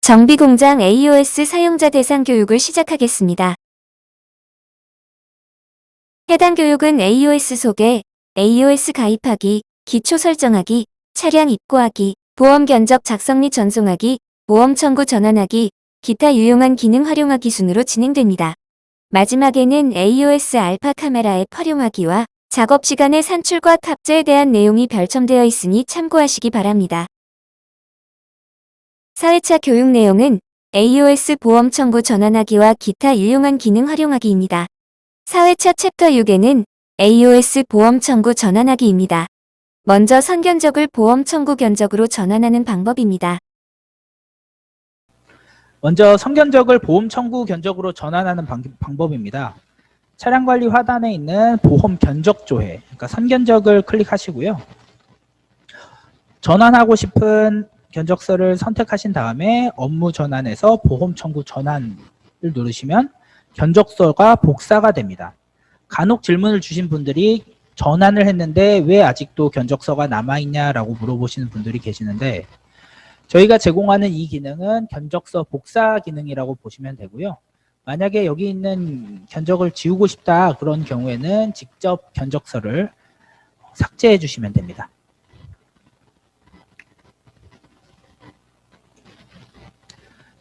정비공장 AOS 사용자 대상 교육을 시작하겠습니다. 해당 교육은 AOS 소개, AOS 가입하기, 기초 설정하기, 차량 입고하기, 보험 견적 작성 및 전송하기, 보험 청구 전환하기, 기타 유용한 기능 활용하기 순으로 진행됩니다. 마지막에는 AOS 알파 카메라 앱 활용하기와 작업 시간의 산출과 탑재에 대한 내용이 별첨되어 있으니 참고하시기 바랍니다. 4회차 교육 내용은 AOS 보험 청구 전환하기와 기타 유용한 기능 활용하기입니다. 4회차 챕터 6에는 AOS 보험 청구 전환하기입니다. 먼저 선견적을 보험 청구 견적으로 전환하는 방법입니다. 먼저 선견적을 보험 청구 견적으로 전환하는 방법입니다. 차량 관리 하단에 있는 보험 견적 조회, 그러니까 선견적을 클릭하시고요. 전환하고 싶은 견적서를 선택하신 다음에 업무 전환에서 보험 청구 전환을 누르시면 견적서가 복사가 됩니다. 간혹 질문을 주신 분들이 전환을 했는데 왜 아직도 견적서가 남아있냐라고 물어보시는 분들이 계시는데, 저희가 제공하는 이 기능은 견적서 복사 기능이라고 보시면 되고요. 만약에 여기 있는 견적을 지우고 싶다 그런 경우에는 직접 견적서를 삭제해 주시면 됩니다.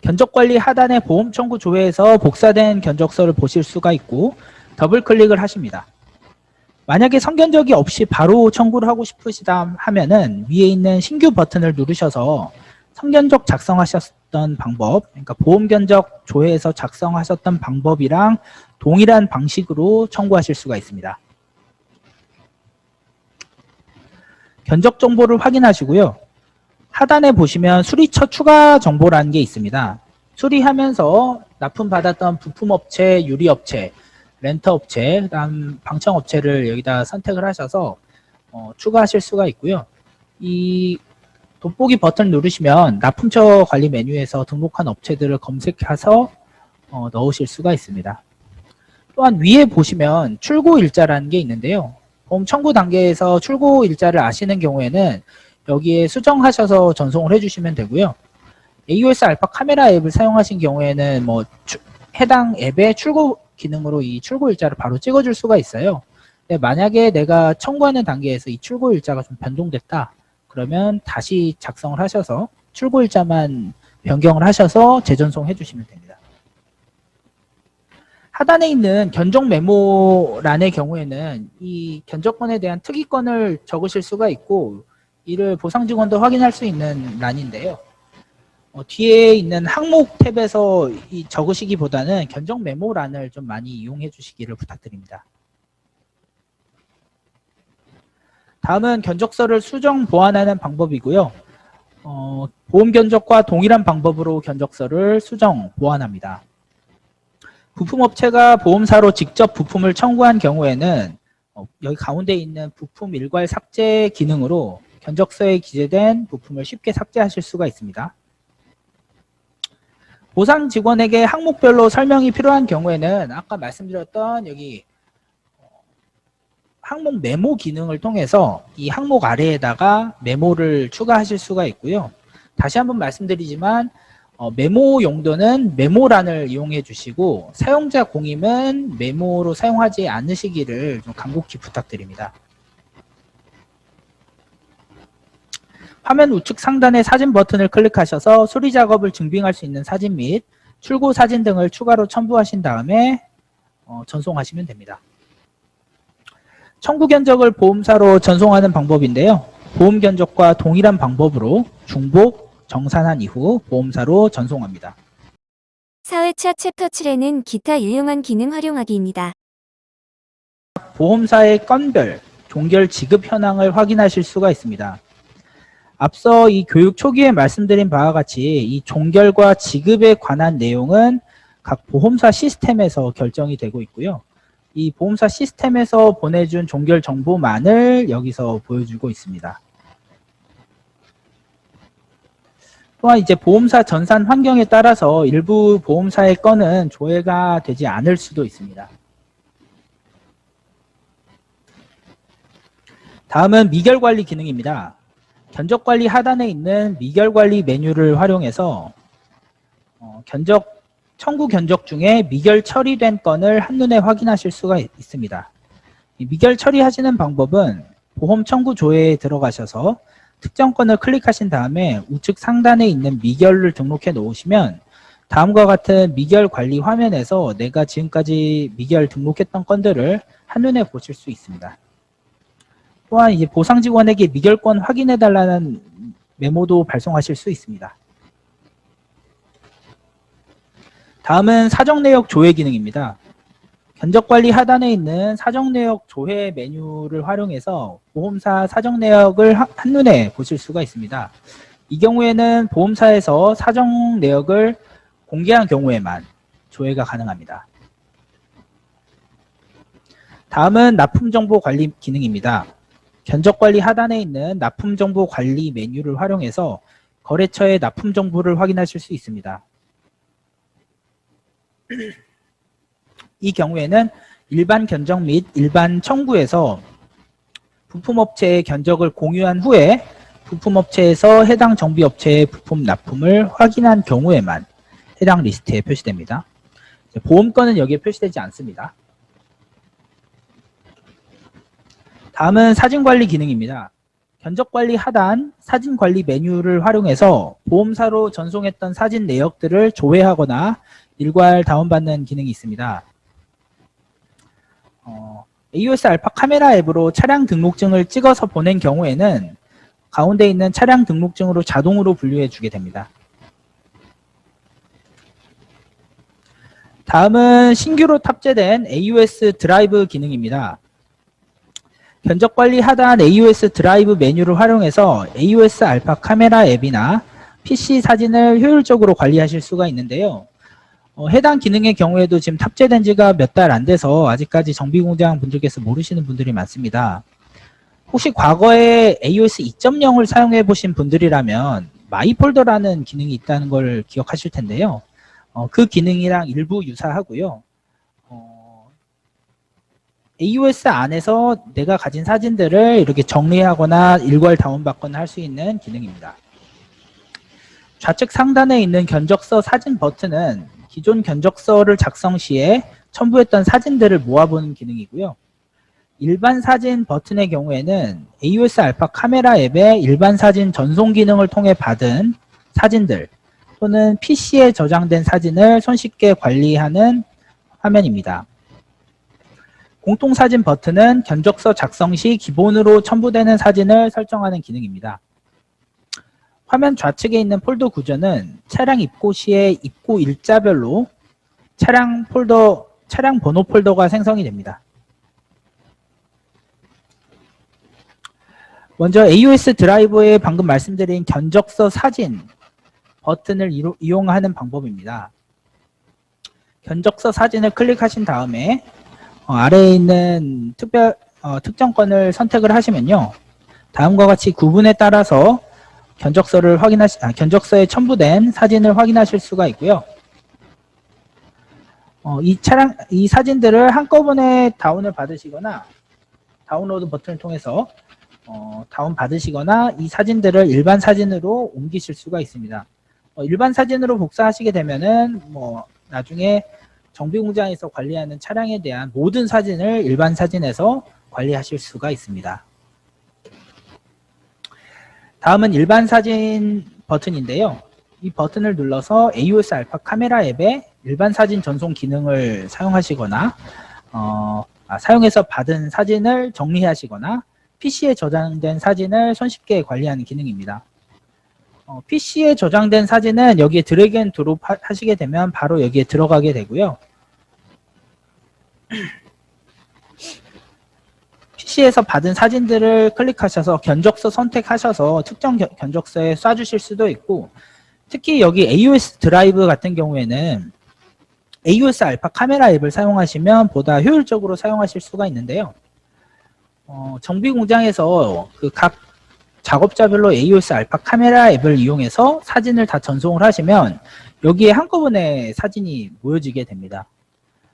견적관리 하단의 보험 청구 조회에서 복사된 견적서를 보실 수가 있고, 더블 클릭을 하십니다. 만약에 선견적이 없이 바로 청구를 하고 싶으시다 하면은 위에 있는 신규 버튼을 누르셔서 선견적 작성하셨던 방법, 그러니까 보험 견적 조회에서 작성하셨던 방법이랑 동일한 방식으로 청구하실 수가 있습니다. 견적 정보를 확인하시고요. 하단에 보시면 수리처 추가 정보라는 게 있습니다. 수리하면서 납품받았던 부품업체, 유리업체, 렌터업체, 그다음 방청업체를 여기다 선택을 하셔서 추가하실 수가 있고요. 이 돋보기 버튼 누르시면 납품처 관리 메뉴에서 등록한 업체들을 검색해서 넣으실 수가 있습니다. 또한 위에 보시면 출고 일자라는 게 있는데요. 보험 청구 단계에서 출고 일자를 아시는 경우에는 여기에 수정하셔서 전송을 해주시면 되고요. AOS 알파 카메라 앱을 사용하신 경우에는 해당 앱의 출고 기능으로 이 출고 일자를 바로 찍어줄 수가 있어요. 근데 만약에 내가 청구하는 단계에서 이 출고 일자가 좀 변동됐다 그러면 다시 작성을 하셔서 출고 일자만 변경을 하셔서 재전송 해주시면 됩니다. 하단에 있는 견적 메모란의 경우에는 이 견적권에 대한 특이권을 적으실 수가 있고, 이를 보상 직원도 확인할 수 있는 란인데요. 뒤에 있는 항목 탭에서 적으시기보다는 견적 메모란을 좀 많이 이용해 주시기를 부탁드립니다. 다음은 견적서를 수정 보완하는 방법이고요. 보험 견적과 동일한 방법으로 견적서를 수정 보완합니다. 부품업체가 보험사로 직접 부품을 청구한 경우에는 여기 가운데 있는 부품 일괄 삭제 기능으로 견적서에 기재된 부품을 쉽게 삭제하실 수가 있습니다. 보상 직원에게 항목별로 설명이 필요한 경우에는 아까 말씀드렸던 여기 항목 메모 기능을 통해서 이 항목 아래에다가 메모를 추가하실 수가 있고요. 다시 한번 말씀드리지만 메모 용도는 메모란을 이용해 주시고, 사용자 공임은 메모로 사용하지 않으시기를 좀 간곡히 부탁드립니다. 화면 우측 상단의 사진 버튼을 클릭하셔서 수리 작업을 증빙할 수 있는 사진 및 출고 사진 등을 추가로 첨부하신 다음에 전송하시면 됩니다. 청구 견적을 보험사로 전송하는 방법인데요. 보험 견적과 동일한 방법으로 중복, 정산한 이후 보험사로 전송합니다. 4회차 챕터 7에는 기타 유용한 기능 활용하기입니다. 보험사의 건별, 종결 지급 현황을 확인하실 수가 있습니다. 앞서 이 교육 초기에 말씀드린 바와 같이 이 종결과 지급에 관한 내용은 각 보험사 시스템에서 결정이 되고 있고요. 이 보험사 시스템에서 보내준 종결 정보만을 여기서 보여주고 있습니다. 또한 이제 보험사 전산 환경에 따라서 일부 보험사의 건은 조회가 되지 않을 수도 있습니다. 다음은 미결관리 기능입니다. 견적관리 하단에 있는 미결관리 메뉴를 활용해서 청구 견적 중에 미결 처리된 건을 한눈에 확인하실 수가 있습니다. 이 미결 처리하시는 방법은 보험 청구 조회에 들어가셔서 특정 건을 클릭하신 다음에 우측 상단에 있는 미결을 등록해 놓으시면 다음과 같은 미결 관리 화면에서 내가 지금까지 미결 등록했던 건들을 한눈에 보실 수 있습니다. 또한 이제 보상 직원에게 미결권 확인해 달라는 메모도 발송하실 수 있습니다. 다음은 사정내역 조회 기능입니다. 견적관리 하단에 있는 사정내역 조회 메뉴를 활용해서 보험사 사정내역을 한눈에 보실 수가 있습니다. 이 경우에는 보험사에서 사정내역을 공개한 경우에만 조회가 가능합니다. 다음은 납품정보관리 기능입니다. 견적관리 하단에 있는 납품정보관리 메뉴를 활용해서 거래처의 납품정보를 확인하실 수 있습니다. 이 경우에는 일반 견적 및 일반 청구에서 부품업체의 견적을 공유한 후에 부품업체에서 해당 정비업체의 부품 납품을 확인한 경우에만 해당 리스트에 표시됩니다. 보험건은 여기에 표시되지 않습니다. 다음은 사진관리 기능입니다. 견적관리 하단 사진관리 메뉴를 활용해서 보험사로 전송했던 사진 내역들을 조회하거나 일괄 다운받는 기능이 있습니다. AOS 알파 카메라 앱으로 차량 등록증을 찍어서 보낸 경우에는 가운데 있는 차량 등록증으로 자동으로 분류해 주게 됩니다. 다음은 신규로 탑재된 AOS 드라이브 기능입니다. 견적관리 하단 AOS 드라이브 메뉴를 활용해서 AOS 알파 카메라 앱이나 PC 사진을 효율적으로 관리하실 수가 있는데요. 해당 기능의 경우에도 지금 탑재된 지가 몇 달 안 돼서 아직까지 정비공장 분들께서 모르시는 분들이 많습니다. 혹시 과거에 AOS 2.0을 사용해 보신 분들이라면 마이폴더라는 기능이 있다는 걸 기억하실 텐데요. 그 기능이랑 일부 유사하고요. AOS 안에서 내가 가진 사진들을 이렇게 정리하거나 일괄 다운받거나 할 수 있는 기능입니다. 좌측 상단에 있는 견적서 사진 버튼은 기존 견적서를 작성 시에 첨부했던 사진들을 모아보는 기능이고요. 일반 사진 버튼의 경우에는 AOS 알파 카메라 앱의 일반 사진 전송 기능을 통해 받은 사진들 또는 PC에 저장된 사진을 손쉽게 관리하는 화면입니다. 공통사진 버튼은 견적서 작성 시 기본으로 첨부되는 사진을 설정하는 기능입니다. 화면 좌측에 있는 폴더 구조는 차량 입고 시에 입고 일자별로 차량 번호 폴더가 생성이 됩니다. 먼저 AOS 드라이브에 방금 말씀드린 견적서 사진 버튼을 이용하는 방법입니다. 견적서 사진을 클릭하신 다음에 아래에 있는 특정 건을 선택을 하시면요. 다음과 같이 구분에 따라서 견적서에 첨부된 사진을 확인하실 수가 있고요. 이 사진들을 한꺼번에 다운을 받으시거나 다운로드 버튼을 통해서 다운 받으시거나 이 사진들을 일반 사진으로 옮기실 수가 있습니다. 일반 사진으로 복사하시게 되면은 나중에 정비공장에서 관리하는 차량에 대한 모든 사진을 일반 사진에서 관리하실 수가 있습니다. 다음은 일반 사진 버튼인데요. 이 버튼을 눌러서 AOS 알파 카메라 앱의 일반 사진 전송 기능을 사용하시거나 사용해서 받은 사진을 정리하시거나 PC에 저장된 사진을 손쉽게 관리하는 기능입니다. PC에 저장된 사진은 여기에 드래그 앤 드롭 하시게 되면 바로 여기에 들어가게 되고요. PC에서 받은 사진들을 클릭하셔서 견적서 선택하셔서 특정 견적서에 쏴주실 수도 있고, 특히 여기 AOS 드라이브 같은 경우에는 AOS 알파 카메라 앱을 사용하시면 보다 효율적으로 사용하실 수가 있는데요. 정비 공장에서 각 작업자별로 AOS 알파 카메라 앱을 이용해서 사진을 다 전송을 하시면 여기에 한꺼번에 사진이 모여지게 됩니다.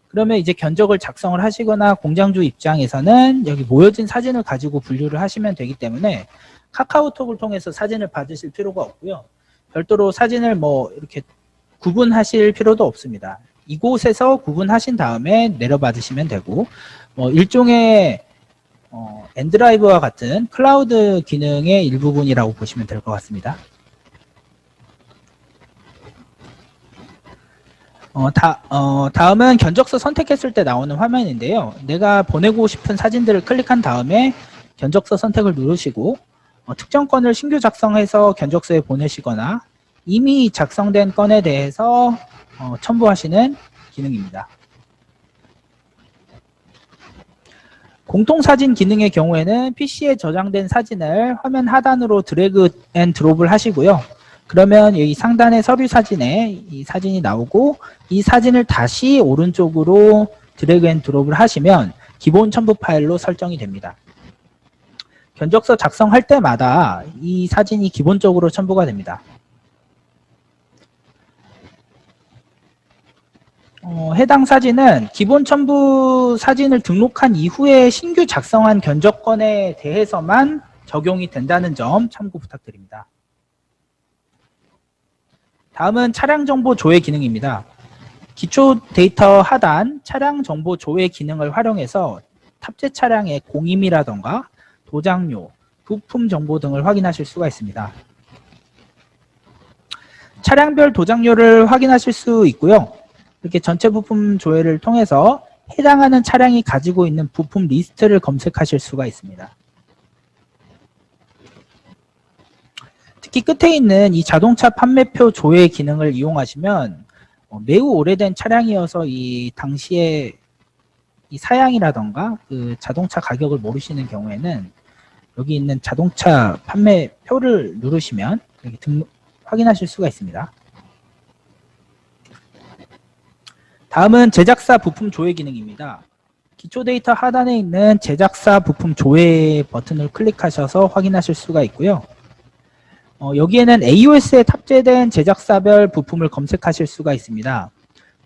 그러면 이제 견적을 작성을 하시거나 공장주 입장에서는 여기 모여진 사진을 가지고 분류를 하시면 되기 때문에 카카오톡을 통해서 사진을 받으실 필요가 없고요. 별도로 사진을 이렇게 구분하실 필요도 없습니다. 이곳에서 구분하신 다음에 내려받으시면 되고, 일종의 엔드라이브와 같은 클라우드 기능의 일부분이라고 보시면 될 것 같습니다. 다음은 견적서 선택했을 때 나오는 화면인데요. 내가 보내고 싶은 사진들을 클릭한 다음에 견적서 선택을 누르시고 특정 건을 신규 작성해서 견적서에 보내시거나 이미 작성된 건에 대해서 첨부하시는 기능입니다. 공통사진 기능의 경우에는 PC에 저장된 사진을 화면 하단으로 드래그 앤 드롭을 하시고요. 그러면 여기 상단의 서류 사진에 이 사진이 나오고 이 사진을 다시 오른쪽으로 드래그 앤 드롭을 하시면 기본 첨부 파일로 설정이 됩니다. 견적서 작성할 때마다 이 사진이 기본적으로 첨부가 됩니다. 해당 사진은 기본 첨부 사진을 등록한 이후에 신규 작성한 견적건에 대해서만 적용이 된다는 점 참고 부탁드립니다. 다음은 차량 정보 조회 기능입니다. 기초 데이터 하단 차량 정보 조회 기능을 활용해서 탑재 차량의 공임이라던가 도장료, 부품 정보 등을 확인하실 수가 있습니다. 차량별 도장료를 확인하실 수 있고요. 이렇게 전체 부품 조회를 통해서 해당하는 차량이 가지고 있는 부품 리스트를 검색하실 수가 있습니다. 특히 끝에 있는 이 자동차 판매표 조회 기능을 이용하시면 매우 오래된 차량이어서 이 당시에 이 사양이라던가 그 자동차 가격을 모르시는 경우에는 여기 있는 자동차 판매표를 누르시면 이렇게 확인하실 수가 있습니다. 다음은 제작사 부품 조회 기능입니다. 기초 데이터 하단에 있는 제작사 부품 조회 버튼을 클릭하셔서 확인하실 수가 있고요. 여기에는 AOS에 탑재된 제작사별 부품을 검색하실 수가 있습니다.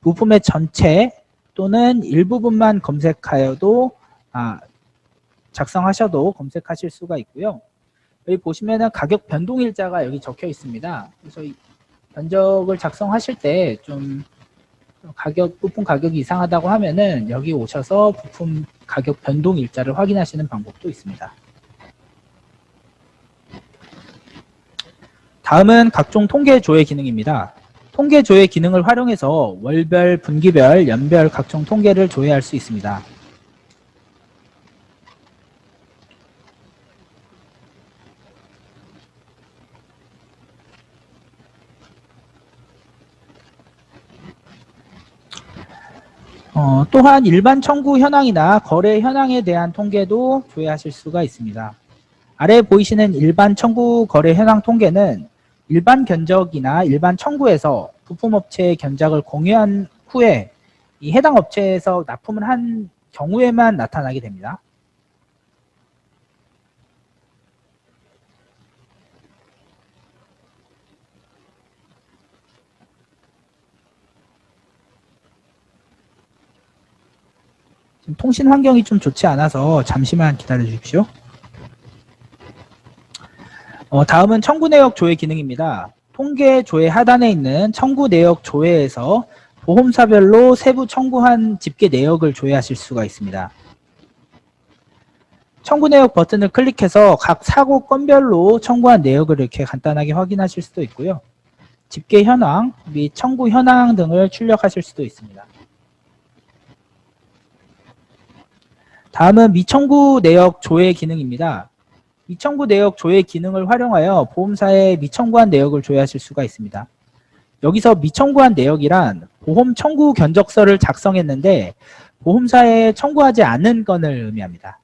부품의 전체 또는 일부분만 검색하여도 작성하셔도 검색하실 수가 있고요. 여기 보시면은 가격 변동 일자가 여기 적혀 있습니다. 그래서 이 견적을 작성하실 때 좀 부품 가격이 이상하다고 하면은 여기 오셔서 부품 가격 변동 일자를 확인하시는 방법도 있습니다. 다음은 각종 통계 조회 기능입니다. 통계 조회 기능을 활용해서 월별, 분기별, 연별 각종 통계를 조회할 수 있습니다. 또한 일반 청구 현황이나 거래 현황에 대한 통계도 조회하실 수가 있습니다. 아래 보이시는 일반 청구 거래 현황 통계는 일반 견적이나 일반 청구에서 부품업체의 견적을 공유한 후에 이 해당 업체에서 납품을 한 경우에만 나타나게 됩니다. 지금 통신 환경이 좀 좋지 않아서 잠시만 기다려 주십시오. 다음은 청구 내역 조회 기능입니다. 통계 조회 하단에 있는 청구 내역 조회에서 보험사별로 세부 청구한 집계 내역을 조회하실 수가 있습니다. 청구 내역 버튼을 클릭해서 각 사고 건별로 청구한 내역을 이렇게 간단하게 확인하실 수도 있고요. 집계 현황 및 청구 현황 등을 출력하실 수도 있습니다. 다음은 미청구 내역 조회 기능입니다. 미청구 내역 조회 기능을 활용하여 보험사에 미청구한 내역을 조회하실 수가 있습니다. 여기서 미청구한 내역이란 보험 청구 견적서를 작성했는데 보험사에 청구하지 않은 건을 의미합니다.